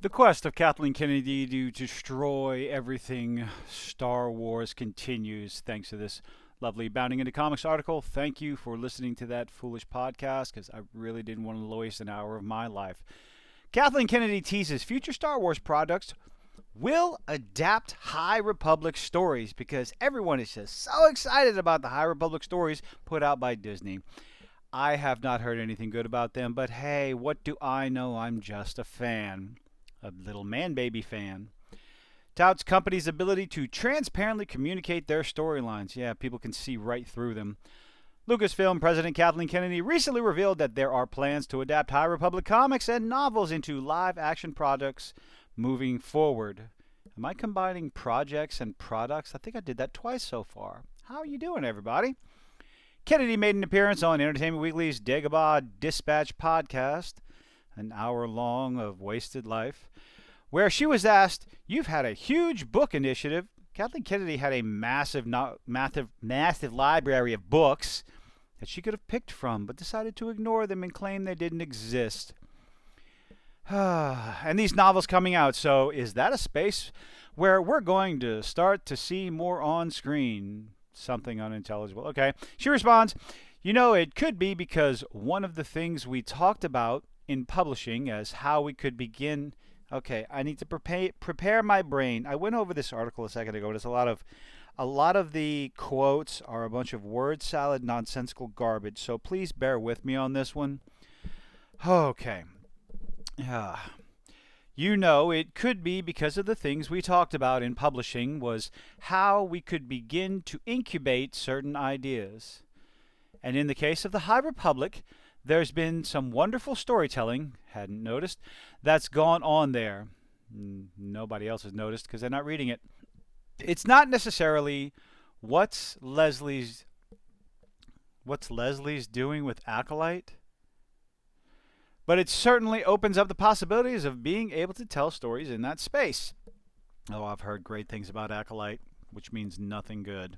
The quest of Kathleen Kennedy to destroy everything Star Wars continues thanks to this lovely Bounding into Comics article. Thank you for listening to that foolish podcast because I really didn't want to waste an hour of my life. Kathleen Kennedy teases future Star Wars products will adapt High Republic stories because everyone is just so excited about the High Republic stories put out by Disney. I have not heard anything good about them, but hey, what do I know? I'm just a fan. A little man baby fan. Touts company's ability to transparently communicate their storylines. Yeah, people can see right through them. Lucasfilm President Kathleen Kennedy recently revealed that there are plans to adapt High Republic comics and novels into live action products moving forward. Am I combining projects and products? I think I did that twice so far. How are you doing, everybody? Kennedy made an appearance on Entertainment Weekly's Dagobah Dispatch podcast, an hour long of wasted life, where she was asked, "You've had a huge book initiative." Kathleen Kennedy had a massive library of books that she could have picked from, but decided to ignore them and claim they didn't exist. And these novels coming out, so is that a space where we're going to start to see more on screen? Something unintelligible. Okay. She responds, it could be because one of the things we talked about in publishing as how we could begin. Okay, I need to prepare my brain. I went over this article a second ago. There's a lot of the quotes are a bunch of word salad, nonsensical garbage. So please bear with me on this one. Okay. It could be because of the things we talked about in publishing was how we could begin to incubate certain ideas. And in the case of the High Republic, there's been some wonderful storytelling, hadn't noticed, that's gone on there. Nobody else has noticed because they're not reading it. It's not necessarily what's Leslie's doing with Acolyte, but it certainly opens up the possibilities of being able to tell stories in that space. Oh, I've heard great things about Acolyte, which means nothing good.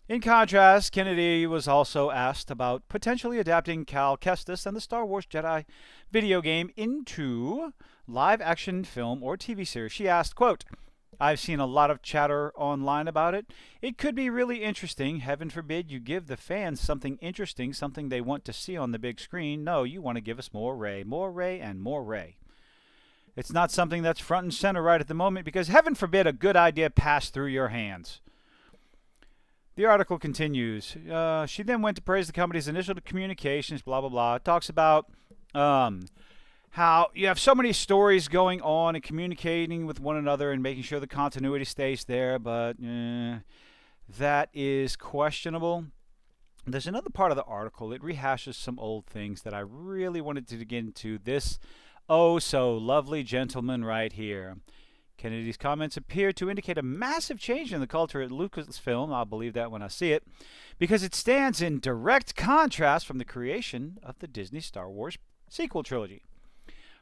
In contrast, Kennedy was also asked about potentially adapting Cal Kestis and the Star Wars Jedi video game into live-action film or TV series. She asked, quote, "I've seen a lot of chatter online about it. It could be really interesting. Heaven forbid you give the fans something interesting, something they want to see on the big screen. No, you want to give us more Rey, and more Rey. It's not something that's front and center right at the moment because heaven forbid a good idea pass through your hands." The article continues. She then went to praise the company's initial communications, blah, blah, blah. It talks about how you have so many stories going on and communicating with one another and making sure the continuity stays there, but that is questionable. There's another part of the article. It rehashes some old things that I really wanted to get into. This oh so lovely gentleman right here. Kennedy's comments appear to indicate a massive change in the culture at Lucasfilm. I'll believe that when I see it, because it stands in direct contrast from the creation of the Disney Star Wars sequel trilogy.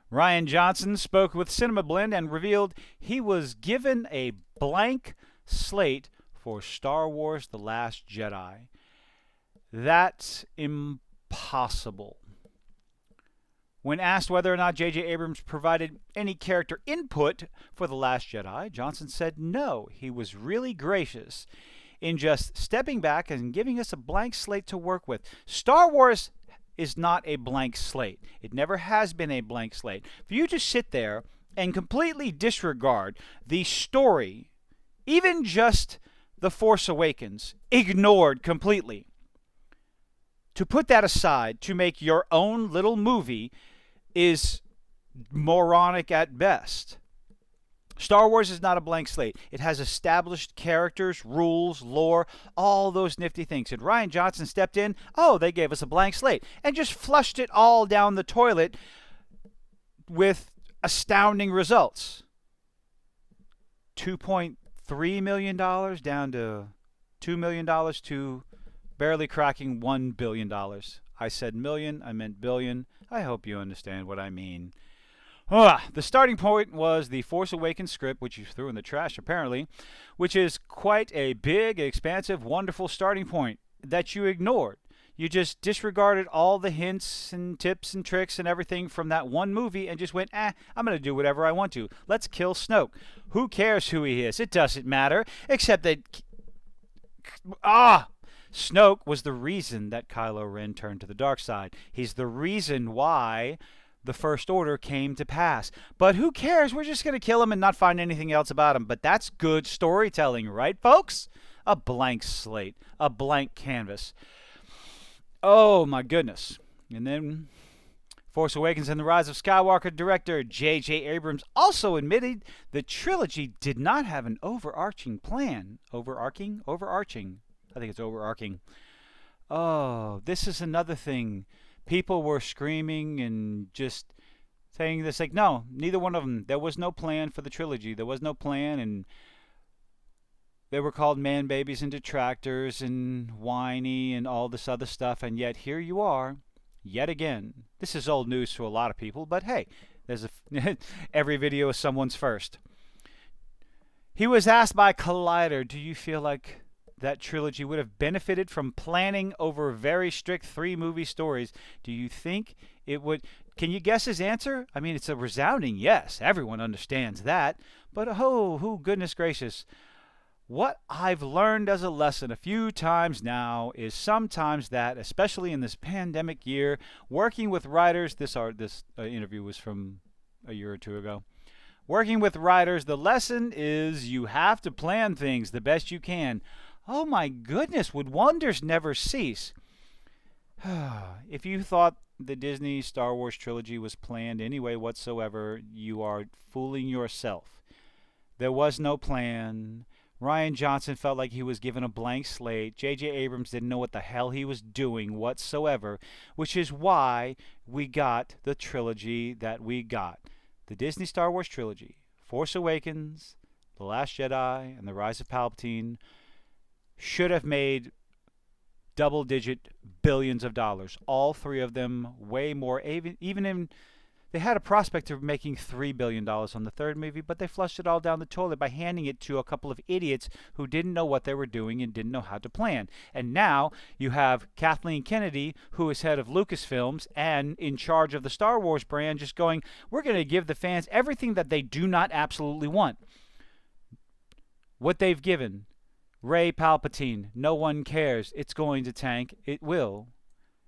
Rian Johnson spoke with Cinema Blend and revealed he was given a blank slate for Star Wars The Last Jedi. That's impossible. When asked whether or not J.J. Abrams provided any character input for The Last Jedi, Johnson said no. He was really gracious in just stepping back and giving us a blank slate to work with. Star Wars is not a blank slate. It never has been a blank slate. For you to sit there and completely disregard the story, even just The Force Awakens, ignored completely, to put that aside to make your own little movie is moronic at best. Star Wars is not a blank slate. It has established characters, rules, lore, all those nifty things. And Rian Johnson stepped in, they gave us a blank slate, and just flushed it all down the toilet with astounding results. $2.3 million down to $2 million to barely cracking $1 billion. I said million, I meant billion. I hope you understand what I mean. The starting point was the Force Awakens script, which you threw in the trash apparently, which is quite a big, expansive, wonderful starting point that you ignored. You just disregarded all the hints and tips and tricks and everything from that one movie and just went, I'm going to do whatever I want to. Let's kill Snoke. Who cares who he is? It doesn't matter, except that Snoke was the reason that Kylo Ren turned to the dark side. He's the reason why the First Order came to pass. But who cares? We're just going to kill him and not find anything else about him. But that's good storytelling, right, folks? A blank slate, a blank canvas. Oh, my goodness. And then Force Awakens and The Rise of Skywalker director J.J. Abrams also admitted the trilogy did not have an overarching plan. Overarching? I think it's overarching. Oh, this is another thing. People were screaming and just saying this, like, no, neither one of them. There was no plan for the trilogy. There was no plan, and they were called man babies and detractors and whiny and all this other stuff, and yet here you are, yet again. This is old news to a lot of people, but hey, there's every video is someone's first. He was asked by Collider, do you feel like that trilogy would have benefited from planning over very strict 3-movie stories? Do you think it would? Can you guess his answer? I mean, it's a resounding yes. Everyone understands that. But oh, goodness gracious. What I've learned as a lesson a few times now is sometimes that, especially in this pandemic year, working with writers, this interview was from a year or two ago. Working with writers, the lesson is you have to plan things the best you can. Oh my goodness, would wonders never cease? If you thought the Disney Star Wars trilogy was planned any way whatsoever, you are fooling yourself. There was no plan. Rian Johnson felt like he was given a blank slate. J.J. Abrams didn't know what the hell he was doing whatsoever, which is why we got the trilogy that we got. The Disney Star Wars trilogy, Force Awakens, The Last Jedi, and The Rise of Palpatine, should have made double-digit billions of dollars. All three of them way more. Even in, they had a prospect of making $3 billion on the third movie, but they flushed it all down the toilet by handing it to a couple of idiots who didn't know what they were doing and didn't know how to plan. And now you have Kathleen Kennedy, who is head of Lucasfilms and in charge of the Star Wars brand, just going, we're going to give the fans everything that they do not absolutely want. What they've given. Rey Palpatine. No one cares. It's going to tank. It will.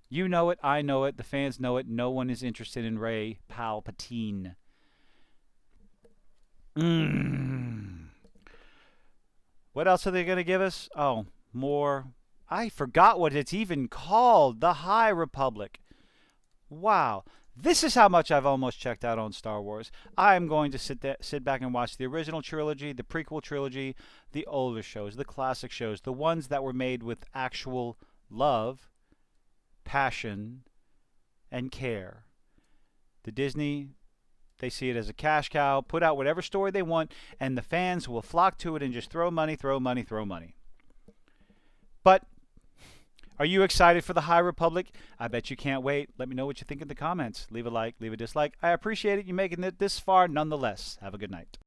You know it. I know it. The fans know it. No one is interested in Rey Palpatine. What else are they going to give us? Oh, more. I forgot what it's even called. The High Republic. Wow. This is how much I've almost checked out on Star Wars. I'm going to sit back and watch the original trilogy, the prequel trilogy, the older shows, the classic shows, the ones that were made with actual love, passion, and care. The Disney, they see it as a cash cow, put out whatever story they want, and the fans will flock to it and just throw money, throw money, throw money. But are you excited for the High Republic? I bet you can't wait. Let me know what you think in the comments. Leave a like, leave a dislike. I appreciate it you making it this far nonetheless. Have a good night.